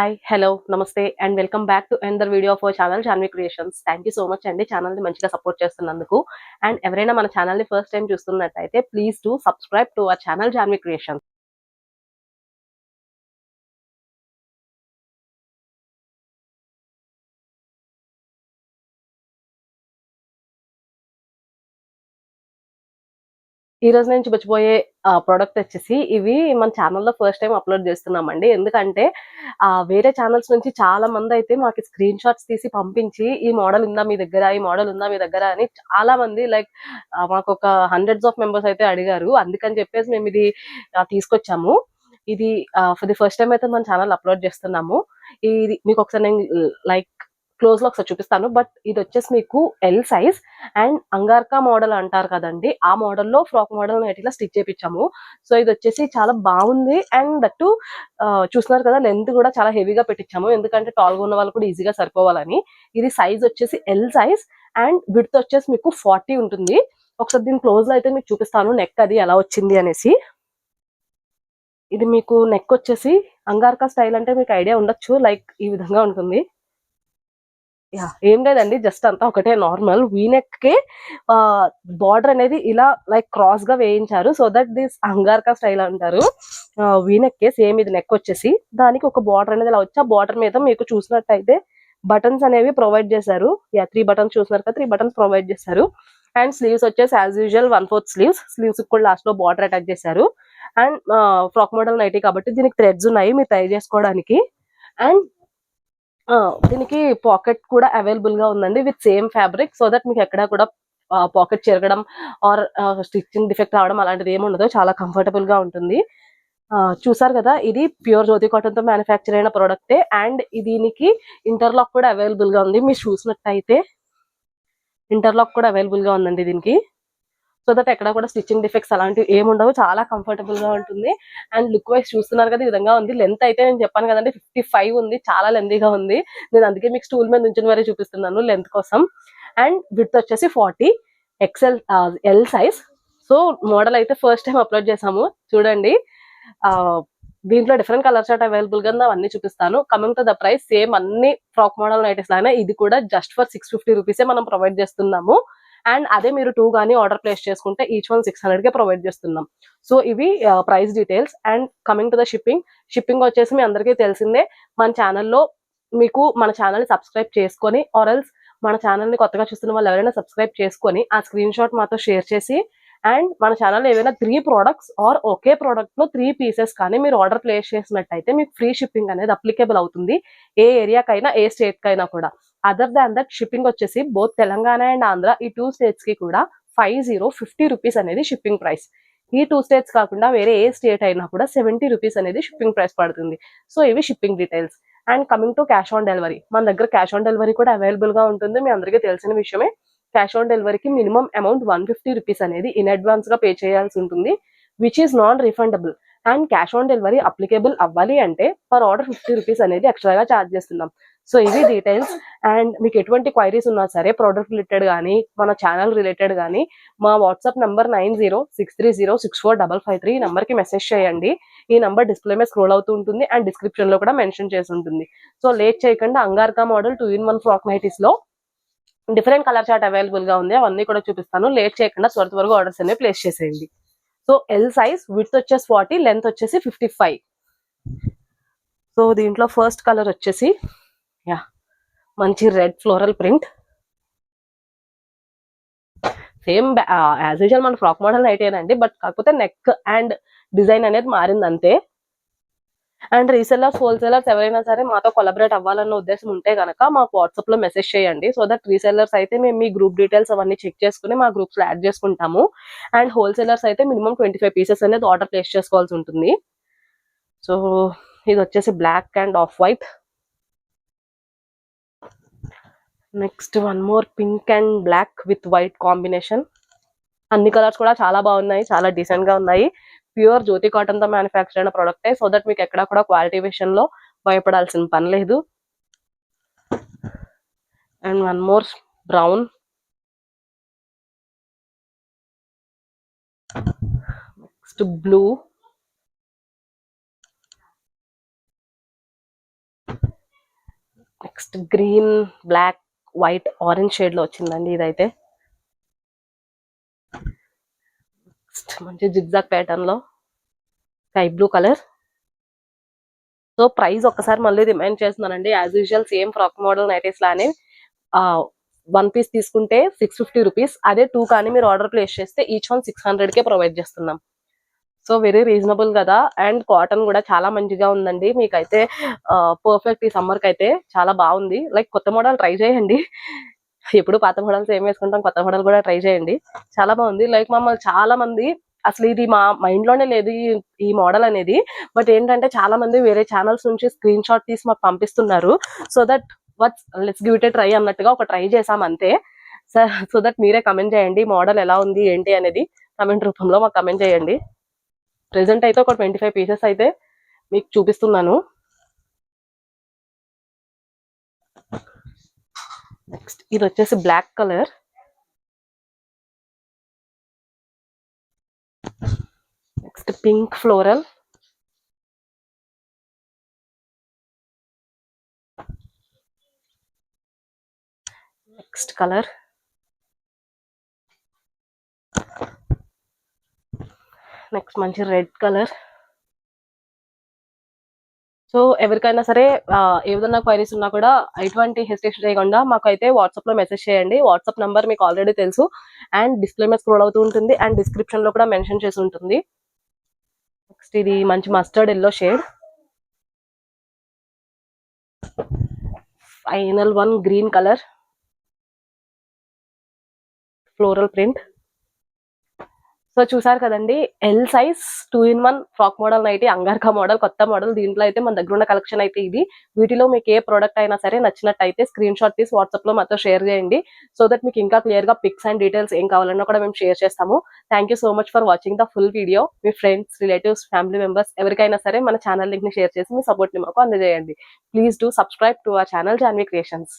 Hi, hello, నమస్తే and welcome back to another video of our channel Janvi creations. Thank you so much అండి ఛానల్ని మంచిగా support చేస్తున్నందుకు. And ఎవరైనా మన ఛానల్ని ఫస్ట్ టైం చూస్తున్నట్టయితే please to subscribe to our channel Janvi creations. ఈ రోజు నేను చూపించబోయే ప్రోడక్ట్ వచ్చేసి ఇవి మన ఛానల్లో ఫస్ట్ టైం అప్లోడ్ చేస్తున్నామండి. ఎందుకంటే వేరే ఛానల్స్ నుంచి చాలా మంది అయితే మాకు స్క్రీన్ షాట్స్ తీసి పంపించి ఈ మోడల్ ఉందా మీ దగ్గర, ఈ మోడల్ ఉందా మీ దగ్గర అని చాలా మంది లైక్ మాకు ఒక హండ్రెడ్స్ ఆఫ్ మెంబర్స్ అయితే అడిగారు. అందుకని చెప్పేసి మేము ఇది తీసుకొచ్చాము. ఇది ఫర్ ది ఫస్ట్ టైం అయితే మన ఛానల్ అప్లోడ్ చేస్తున్నాము. ఇది మీకు ఒకసారి నేను లైక్ క్లోజ్ లో ఒకసారి చూపిస్తాను. బట్ ఇది వచ్చేసి మీకు ఎల్ సైజ్ అండ్ అంగార్కా మోడల్ అంటారు కదండి, ఆ మోడల్లో ఫ్రాక్ మోడల్ ఇట్లా స్టిచ్ చేపించాము. సో ఇది వచ్చేసి చాలా బాగుంది. అండ్ దట్టు చూస్తున్నారు కదా, లెంత్ కూడా చాలా హెవీగా పెట్టించాము, ఎందుకంటే టాల్గా ఉన్న వాళ్ళు కూడా ఈజీగా సరిపోవాలని. ఇది సైజ్ వచ్చేసి ఎల్ సైజ్ అండ్ విడ్త్ వచ్చేసి మీకు 40 ఉంటుంది. ఒకసారి దీని క్లోజ్ లో అయితే మీకు చూపిస్తాను నెక్ అది ఎలా వచ్చింది అనేసి. ఇది మీకు నెక్ వచ్చేసి అంగార్కా స్టైల్ అంటే మీకు ఐడియా ఉండొచ్చు, లైక్ ఈ విధంగా ఉంటుంది. ఏం లేదండి, జస్ట్ అంతా ఒకటే నార్మల్ వీనెక్ కి బార్డర్ అనేది ఇలా లైక్ క్రాస్ గా వేయించారు. సో దట్ దిస్ అంగార్కా స్టైల్ అంటారు. వీనెక్ కే సేమ్ ఇది నెక్ వచ్చేసి దానికి ఒక బార్డర్ అనేది ఇలా వచ్చి ఆ బార్డర్ మీద మీకు చూసినట్టయితే బటన్స్ అనేవి ప్రొవైడ్ చేశారు. 3 బటన్స్ చూసినారు కదా, 3 బటన్స్ ప్రొవైడ్ చేశారు. అండ్ స్లీవ్స్ వచ్చేసి యాజ్ యూజువల్ 1/4 స్లీవ్స్ కూడా లాస్ట్ లో బార్డర్ అటాచ్ చేశారు. అండ్ ఫ్రాక్ మోడల్ నైటీ కాబట్టి దీనికి థ్రెడ్స్ ఉన్నాయి మీరు ట్రై చేసుకోవడానికి. అండ్ దీనికి పాకెట్ కూడా అవైలబుల్ గా ఉందండి with same fabric. So that మీకు ఎక్కడ కూడా పాకెట్ చెరగడం ఆర్ స్టిచ్చింగ్ డిఫెక్ట్ రావడం అలాంటిది ఏమి ఉండదు, చాలా కంఫర్టబుల్ గా ఉంటుంది. చూసారు కదా, ఇది ప్యూర్ జ్యోతి కాటన్ తో మ్యానుఫ్యాక్చర్ అయిన ప్రోడక్టే. అండ్ దీనికి ఇంటర్లాక్ కూడా అవైలబుల్ గా ఉంది. మీరు చూసినట్టయితే ఇంటర్లాక్ కూడా అవైలబుల్ గా ఉందండి దీనికి. సో దట్ ఎక్కడ కూడా స్టిచ్చింగ్ డిఫెక్ట్స్ అలాంటివి ఏముండవు, చాలా కంఫర్టబుల్ గా ఉంటుంది. అండ్ లుక్ వైజ్ చూస్తున్నారు కదా, ఈ విధంగా ఉంది. లెంత్ అయితే నేను చెప్పాను కదండి 55 ఉంది, చాలా లెంతీగా ఉంది. నేను అందుకే మీకు స్టూల్ మీద నుంచి మరీ చూపిస్తున్నాను లెంత్ కోసం. అండ్ విడ్త్ వచ్చేసి 40 XL size. So model అయితే ఫస్ట్ టైం అప్లోడ్ చేసాము, చూడండి. దీంట్లో డిఫరెంట్ కలర్ చార్ట్ అవైలబుల్ గా అవన్నీ చూపిస్తాను. Coming to the price, same అన్ని ఫ్రాక్ మోడల్ నైటీస్ లాగా ఇది కూడా జస్ట్ ఫర్ 650 రూపీసే మనం ప్రొవైడ్ చేస్తున్నాము. అండ్ అదే మీరు 2 కానీ ఆర్డర్ ప్లేస్ చేసుకుంటే ఈచ్ వన్ 600 కే ప్రొవైడ్ చేస్తున్నాం. సో ఇవి price details. And coming to the shipping వచ్చేసి మీ అందరికీ తెలిసిందే. మన ఛానల్లో మీకు మన ఛానల్ని సబ్స్క్రైబ్ చేసుకొని ఆర్ ఎల్స్ మన ఛానల్ని కొత్తగా చూస్తున్న వాళ్ళు ఎవరైనా సబ్స్క్రైబ్ చేసుకొని ఆ స్క్రీన్ షాట్ మాతో షేర్ చేసి అండ్ మన ఛానల్లో ఏవైనా 3 ప్రోడక్ట్స్ ఆర్ ఒకే ప్రోడక్ట్ లో 3 పీసెస్ కానీ మీరు ఆర్డర్ ప్లేస్ చేసినట్టయితే మీకు ఫ్రీ షిప్పింగ్ అనేది అప్లికేబుల్ అవుతుంది, ఏ ఏరియాకైనా ఏ స్టేట్ కైనా కూడా. అదర్ దాన్ దట్ షిప్పింగ్ వచ్చేసి బోత్ తెలంగాణ అండ్ ఆంధ్ర ఈ 2 స్టేట్స్ కి కూడా 50 రూపీస్ అనేది షిప్పింగ్ ప్రైస్. ఈ 2 స్టేట్స్ కాకుండా వేరే ఏ స్టేట్ అయినా కూడా 70 రూపీస్ అనేది షిప్పింగ్ ప్రైస్ పడుతుంది. సో ఇవి shipping details. And coming to cash on delivery, మన దగ్గర క్యాష్ ఆన్ డెలివరీ కూడా అవైలబుల్ గా ఉంటుంది, మీ అందరికీ తెలిసిన విషయమే. క్యాష్ ఆన్ డెలివరీకి మినిమం అమౌంట్ 150 రూపీస్ అనేది ఇన్ అడ్వాన్స్ గా పే చేయాల్సి ఉంటుంది, which is non refundable. And cash on delivery applicable అవ్వాలి అంటే పర్ ఆర్డర్ 50 రూపీస్ అనేది ఎక్స్ట్రాగా ఛార్జ్ చేస్తున్నాం. సో ఇవి డీటెయిల్స్. అండ్ మీకు ఎటువంటి క్వైరీస్ ఉన్నా సరే ప్రోడక్ట్ రిలేటెడ్ కానీ మన ఛానల్ రిలేటెడ్ కానీ మా వాట్సాప్ నంబర్ 9063064553 ఈ నంబర్ కి మెసేజ్ చేయండి. ఈ నంబర్ డిస్ప్లే మీద స్క్రోల్ అవుతూ ఉంటుంది అండ్ డిస్క్రిప్షన్ లో కూడా మెన్షన్ చేసి ఉంటుంది. సో లేట్ చేయకుండా అంగార్కా మోడల్ 2-in-1 ఫ్రాక్ నైటీస్ లో డిఫరెంట్ కలర్ చార్ట్ అవైలబుల్ గా ఉంది, అవన్నీ కూడా చూపిస్తాను. లేట్ చేయకుండా త్వరగా ఆర్డర్స్ అనేవి ప్లేస్ చేసేయండి. సో ఎల్ సైజ్, విడ్త్ వచ్చేసి 40, లెంత్ వచ్చేసి 55. సో దీంట్లో ఫస్ట్ కలర్ వచ్చేసి మంచి red floral print. Same as usual మన ఫ్రాక్ మోడల్ నైటేనండి, బట్ కాకపోతే నెక్ అండ్ డిజైన్ అనేది మారింది అంతే. అండ్ రీసెల్లర్స్ హోల్సేలర్స్ ఎవరైనా సరే మాతో కొలాబరేట్ అవ్వాలన్న ఉద్దేశం ఉంటే కనుక మాకు వాట్సాప్ లో మెసేజ్ చేయండి. సో దట్ రీసెల్లర్స్ అయితే మేము మీ గ్రూప్ డీటెయిల్స్ అవన్నీ చెక్ చేసుకుని మా గ్రూప్స్ లో యాడ్ చేసుకుంటాము. అండ్ హోల్సేలర్స్ అయితే మినిమం 25 పీసెస్ అనేది ఆర్డర్ ప్లేస్ చేసుకోవాల్సి ఉంటుంది. సో ఇది వచ్చేసి black and off white. Next one more pink and black with white combination. అన్ని కలర్స్ కూడా చాలా బాగున్నాయి, చాలా డీసెంట్ గా ఉన్నాయి. ప్యూర్ జ్యోతి కాటన్ తో మ్యానుఫ్యాక్చర్ అయిన ప్రోడక్టే. సో దట్ మీకు ఎక్కడ కూడా క్వాలిటీ విషయంలో భయపడాల్సిన పని లేదు. And one more brown. Next blue. Next green, black, white, orange shade లో వచ్చిందండి ఇదైతే. నెక్స్ట్ మంచి జిగ్జాగ్ ప్యాటర్న్ లో sky blue colour. So price ఒక్కసారి మళ్ళీ రిమైండ్ చేస్తున్నానండి, as usual same frock model nighties లానే 1 పీస్ తీసుకుంటే 650 రూపీస్. అదే 2 కానీ మీరు ఆర్డర్ ప్లేస్ చేస్తే ఈచ్ వన్ 600కే ప్రొవైడ్ చేస్తున్నాం. సో వెరీ రీజనబుల్ కదా, అండ్ కాటన్ కూడా చాలా మంచిగా ఉందండి. మీకైతే పర్ఫెక్ట్ ఈ సమ్మర్ కి అయితే చాలా బాగుంది. లైక్ కొత్త మోడల్ ట్రై చేయండి, ఎప్పుడు పాత మోడల్స్ ఏం వేసుకుంటాం, కొత్త మోడల్ కూడా ట్రై చేయండి, చాలా బాగుంది. లైక్ మమ్మల్ని చాలా మంది అసలు ఇది మా మైండ్ లోనే లేదు ఈ మోడల్ అనేది, బట్ ఏంటంటే చాలా మంది వేరే ఛానల్స్ నుంచి స్క్రీన్ షాట్ తీసి మాకు పంపిస్తున్నారు. So that let's give it A try అన్నట్టుగా ఒక ట్రై చేసాం అంతే. సో దట్ మీరే కమెంట్ చేయండి మోడల్ ఎలా ఉంది ఏంటి అనేది, కమెంట్ రూపంలో మాకు కమెంట్ చేయండి. ప్రెసెంట్ అయితే ఒక 25 పీసెస్ అయితే మీకు చూపిస్తున్నాను. నెక్స్ట్ ఇది వచ్చేసి black colour. Next pink floral. Next colour next మంచి రెడ్ కలర్. సో ఎవరికైనా సరే ఏదైనా క్వైరీస్ ఉన్నా కూడా ఎటువంటి హెసిటేషన్ చేయకుండా మాకు అయితే వాట్సాప్ లో మెసేజ్ చేయండి. వాట్సాప్ నంబర్ మీకు ఆల్రెడీ తెలుసు, అండ్ డిస్ప్లే మీద స్క్రోల్ అవుతూ ఉంటుంది, అండ్ డిస్క్రిప్షన్ లో కూడా మెన్షన్ చేసి ఉంటుంది. నెక్స్ట్ ఇది మంచి mustard yellow shade. Final one green colour, floral print. So చూసారు కదండి, L size 2-in-1 frock model nightie, angrakha model, కొత్త మోడల్. దీంట్లో అయితే మన దగ్గర ఉన్న కలెక్షన్ అయితే ఇది. వీటిలో మీకు ఏ ప్రోడక్ట్ అయినా సరే నచ్చినట్టయితే స్క్రీన్ షాట్ తీసి వాట్సాప్ లో మాతో షేర్ చేయండి, సో దట్ మీకు ఇంకా క్లియర్ గా పిక్స్ అండ్ డీటెయిల్స్ ఏం కావాలన్నా కూడా మేము షేర్ చేస్తాము. Thank you so much for watching the full video. Me friends, relatives, family members ఎవరికైనా సరే మన ఛానల్ లింక్ ని షేర్ చేసి మీ సపోర్ట్ ని మాకు అందజేయండి. Please do subscribe to our channel Janhvi creations.